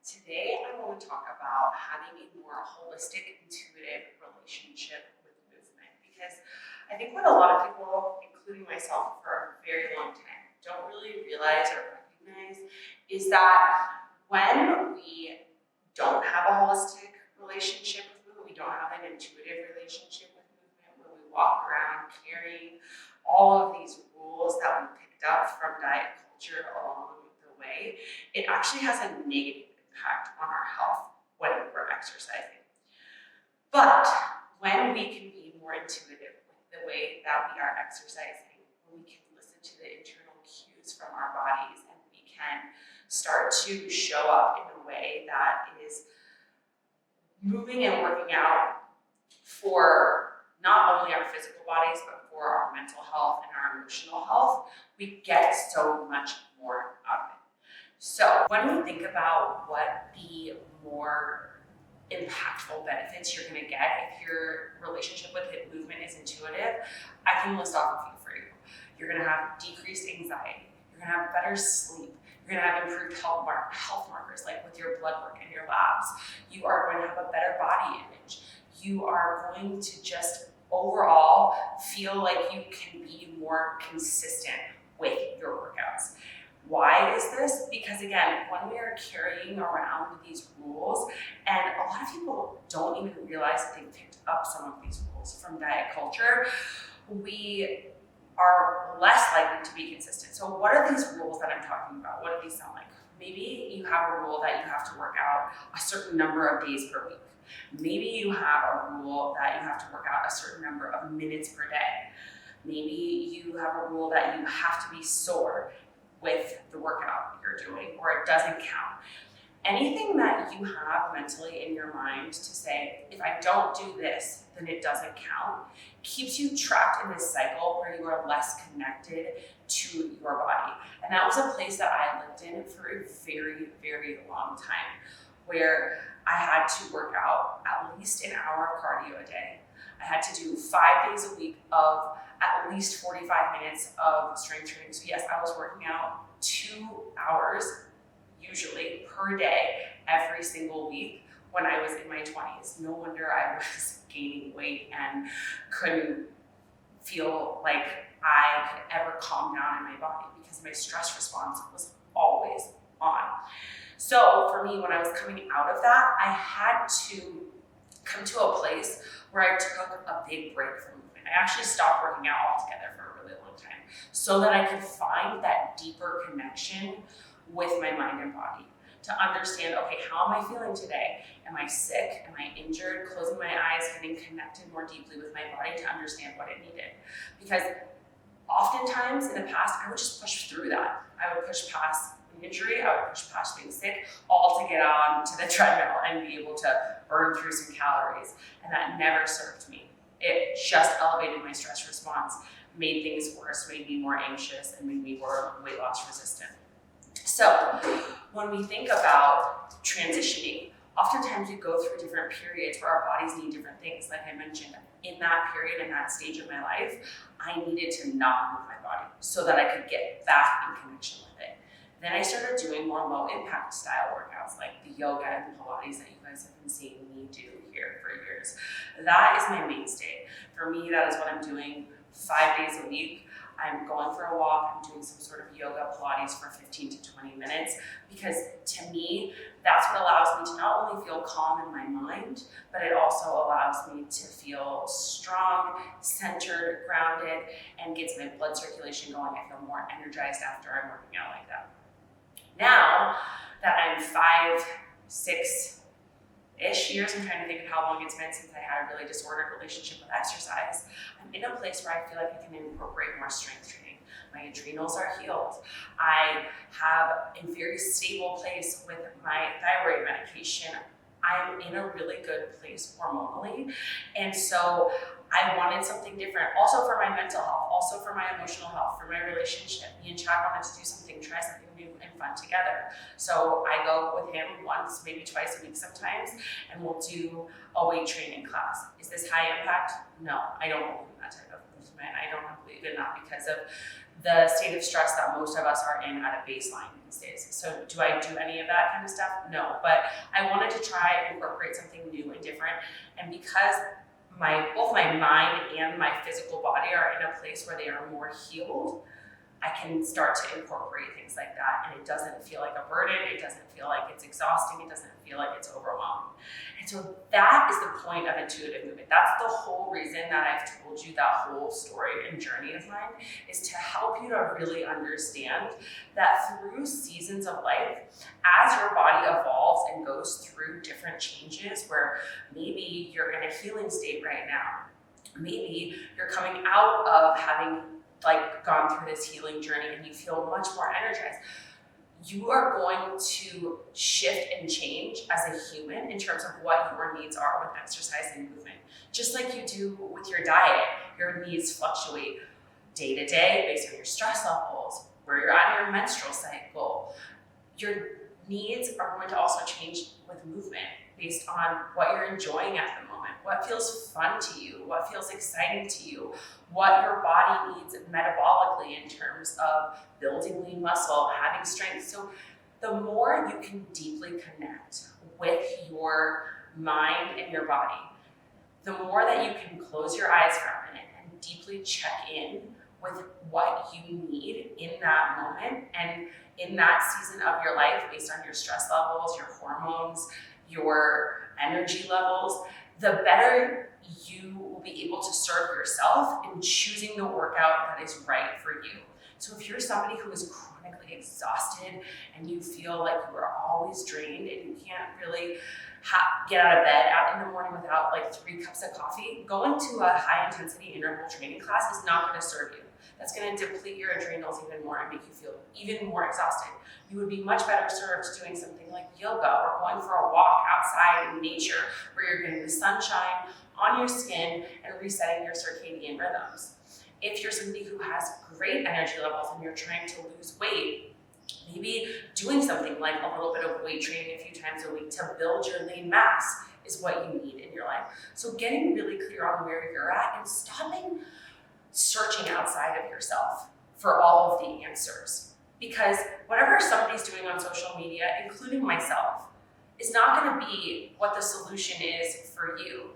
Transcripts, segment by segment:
Today, I want to talk about having a more holistic, intuitive relationship with movement because I think what a lot of people, including myself for a very long time, don't really realize or recognize is that when we don't have a holistic relationship with movement, we don't have an intuitive relationship with movement, when we walk around carrying all of these rules that we picked up from diet culture along the way, it actually has a negative impact on our health when we're exercising. But when we can be more intuitive with the way that we are exercising, when we can listen to the internal cues from our bodies, and we can start to show up in a way that is moving and working out for not only our physical bodies, but for our mental health and our emotional health, we get so much more out of it. So when we think about what the more impactful benefits you're going to get if your relationship with hip movement is intuitive, I can list off a few for you. You're going to have decreased anxiety. You're going to have better sleep. You're going to have improved health markers, like with your blood work and your labs. You are going to have a better body image. You are going to just overall feel like you can be more consistent with your workouts. Why is this? Because again, when we are carrying around these rules, and a lot of people don't even realize that they picked up some of these rules from diet culture, we are less likely to be consistent. So what are these rules that I'm talking about? What do these sound like? Maybe you have a rule that you have to work out a certain number of days per week. Maybe you have a rule that you have to work out a certain number of minutes per day. Maybe you have a rule that you have to be sore with the workout you're doing, or it doesn't count. Anything that you have mentally in your mind to say, if I don't do this, then it doesn't count, keeps you trapped in this cycle where you are less connected to your body. And that was a place that I lived in for a very, very long time, where I had to work out at least an hour of cardio a day. I had to do 5 days a week of at least 45 minutes of strength training. So yes, I was working out 2 hours usually per day every single week when I was in my 20s. No wonder I was gaining weight and couldn't feel like I could ever calm down in my body because my stress response was always on. So for me, when I was coming out of that, I had to come to a place where I took a big break from movement. I actually stopped working out altogether for a really long time so that I could find that deeper connection with my mind and body to understand, okay, how am I feeling today? Am I sick? Am I injured? Closing my eyes, getting connected more deeply with my body to understand what it needed. Because oftentimes in the past, I would just push through that. I would push past an injury, I would push past being sick, all to get on to the treadmill and be able to burn through some calories. And that never served me. It just elevated my stress response, made things worse, made me more anxious, and made me more weight loss resistant. So when we think about transitioning, oftentimes we go through different periods where our bodies need different things. Like I mentioned, in that period, in that stage of my life, I needed to not move my body so that I could get back in connection with it. Then I started doing more low impact style workouts like the yoga and the Pilates that you guys have been seeing me do here for years. That is my mainstay. For me, that is what I'm doing 5 days a week. I'm going for a walk, I'm doing some sort of yoga, Pilates for 15 to 20 minutes, because to me, that's what allows me to not only feel calm in my mind, but it also allows me to feel strong, centered, grounded, and gets my blood circulation going. I feel more energized after I'm working out like that. Now that I'm 5, 6-ish years, I'm trying to think of how long it's been since I had a really disordered relationship with exercise, I'm in a place where I feel like I can incorporate more strength training. My adrenals are healed. I have a very stable place with my thyroid medication. I'm in a really good place hormonally. And so I wanted something different, also for my mental health, also for my emotional health, for my relationship. Me and Chad wanted to do something, try something new and fun together. So I go with him once, maybe twice a week sometimes, and we'll do a weight training class. Is this high impact? No, I don't believe in that type of movement. I don't believe in that because of the state of stress that most of us are in at a baseline these days. So do I do any of that kind of stuff? No, but I wanted to try and incorporate something new and different. And because both my mind and my physical body are in a place where they are more healed, I can start to incorporate things like that, and it doesn't feel like a burden, it doesn't feel like it's exhausting, it doesn't feel like it's overwhelming. And so that is the point of intuitive movement. That's the whole reason that I've told you that whole story and journey of mine, is to help you to really understand that through seasons of life, as your body evolves and goes through different changes, where maybe you're in a healing state right now, maybe you're coming out of having gone through this healing journey and you feel much more energized, you are going to shift and change as a human in terms of what your needs are with exercise and movement. Just like you do with your diet, your needs fluctuate day to day based on your stress levels, where you're at in your menstrual cycle. Your needs are going to also change with movement based on what you're enjoying at the moment, what feels fun to you, what feels exciting to you, what your body needs metabolically in terms of building lean muscle, having strength. So the more you can deeply connect with your mind and your body, the more that you can close your eyes for a minute and deeply check in with what you need in that moment and in that season of your life based on your stress levels, your hormones, your energy levels, the better you will be able to serve yourself in choosing the workout that is right for you. So if you're somebody who is chronically exhausted and you feel like you are always drained and you can't really get out of bed out in the morning without 3 cups of coffee, going to a high intensity interval training class is not going to serve you. That's going to deplete your adrenals even more and make you feel even more exhausted. You would be much better served doing something like yoga or going for a walk outside in nature where you're getting the sunshine on your skin and resetting your circadian rhythms. If you're somebody who has great energy levels and you're trying to lose weight, maybe doing something like a little bit of weight training a few times a week to build your lean mass is what you need in your life. So getting really clear on where you're at and stopping searching outside of yourself for all of the answers. Because whatever somebody's doing on social media, including myself, is not going to be what the solution is for you.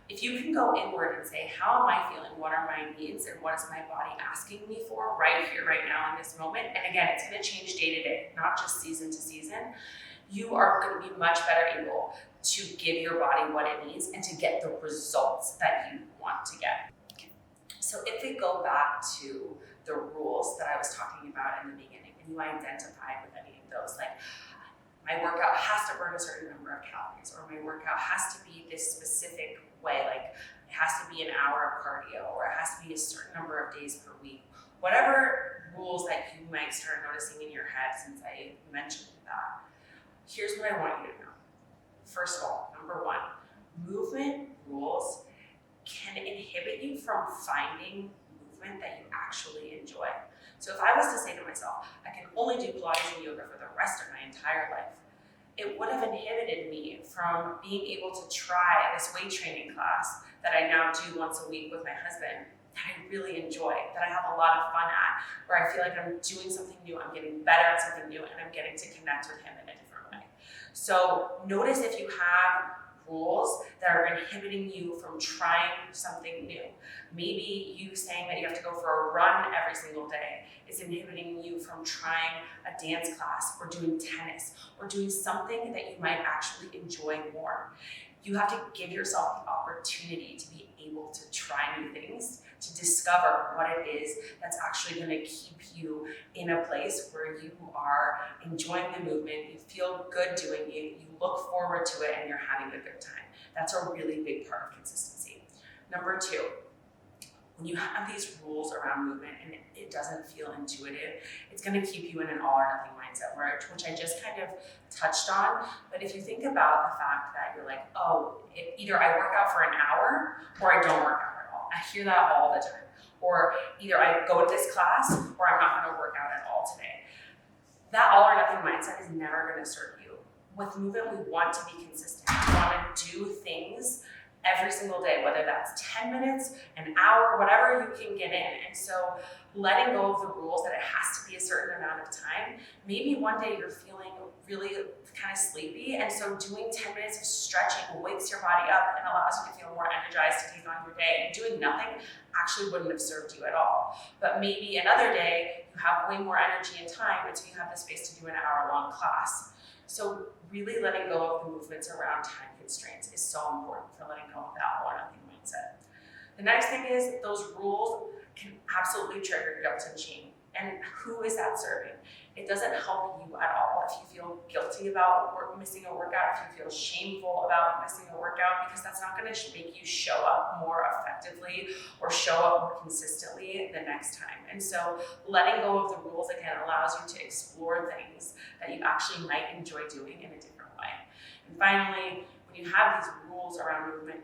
If you can go inward and say, how am I feeling? What are my needs? And what is my body asking me for right here, right now in this moment? And again, it's going to change day to day, not just season to season. You are going to be much better able to give your body what it needs and to get the results that you want to get. So if we go back to the rules that I was talking about in the beginning, and you identify with any of those, like my workout has to burn a certain number of calories, or my workout has to be this specific way, like it has to be an hour of cardio, or it has to be a certain number of days per week. Whatever rules that you might start noticing in your head since I mentioned that, here's what I want you to know. First of all, number one, movement rules can inhibit you from finding movement that you actually enjoy. So if I was to say to myself, I can only do Pilates and yoga for the rest of my entire life, it would have inhibited me from being able to try this weight training class that I now do once a week with my husband, that I really enjoy, that I have a lot of fun at, where I feel like I'm doing something new, I'm getting better at something new, and I'm getting to connect with him in a different way. So notice if you have rules that are inhibiting you from trying something new. Maybe you saying that you have to go for a run every single day is inhibiting you from trying a dance class or doing tennis or doing something that you might actually enjoy more. You have to give yourself the opportunity to be able to try new things, to discover what it is that's actually going to keep you in a place where you are enjoying the movement, you feel good doing it, you look forward to it, and you're having a good time. That's a really big part of consistency. Number two, when you have these rules around movement and it doesn't feel intuitive, it's going to keep you in an all or nothing mindset, which I just kind of touched on. But if you think about the fact that you're like, oh, either I work out for an hour or I don't work out at all. I hear that all the time. Or either I go to this class or I'm not going to work out at all today. That all or nothing mindset is never going to serve you. With movement, we want to be consistent. We want to do things every single day, whether that's 10 minutes, an hour, whatever you can get in. And so letting go of the rules that it has to be a certain amount of time. Maybe one day you're feeling really kind of sleepy, and so doing 10 minutes of stretching wakes your body up and allows you to feel more energized to take on your day. And doing nothing actually wouldn't have served you at all. But maybe another day you have way more energy and time, and so you have the space to do an hour-long class. So really letting go of the movements around time constraints is so important for letting go of that all or nothing mindset. The next thing is those rules can absolutely trigger guilt and shame. And who is that serving? It doesn't help you at all if you feel guilty about missing a workout, if you feel shameful about missing a workout, because that's not going to make you show up more effectively or show up more consistently the next time. And so letting go of the rules, again, allows you to explore things that you actually might enjoy doing in a different way. And finally, when you have these rules around movement,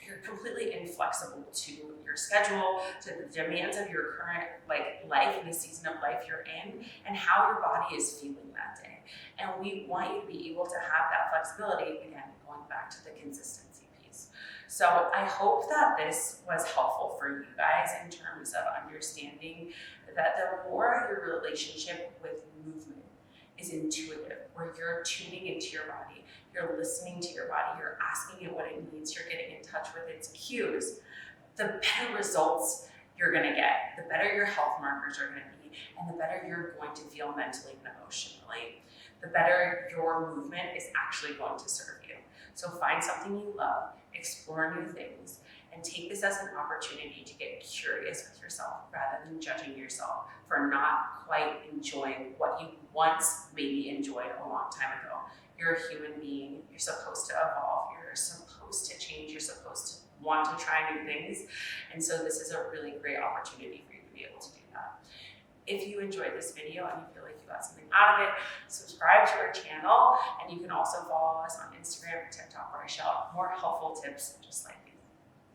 you're completely inflexible to your schedule, to the demands of your current life and the season of life you're in, and how your body is feeling that day. And we want you to be able to have that flexibility, again, going back to the consistency piece. So I hope that this was helpful for you guys in terms of understanding that the more your relationship with movement is intuitive, where you're tuning into your body, you're listening to your body, you're asking it what it needs, you're getting in touch with its cues, the better results you're gonna get, the better your health markers are gonna be, and the better you're going to feel mentally and emotionally. The better your movement is actually going to serve you. So find something you love, explore new things, and take this as an opportunity to get curious with yourself rather than judging yourself for not quite enjoying what you once maybe enjoyed a long time ago. You're a human being, you're supposed to evolve, you're supposed to change, you're supposed to want to try new things. And so this is a really great opportunity for you to be able to do that. If you enjoyed this video and you feel like you got something out of it, subscribe to our channel, and you can also follow us on Instagram or TikTok, where I share more helpful tips just like these.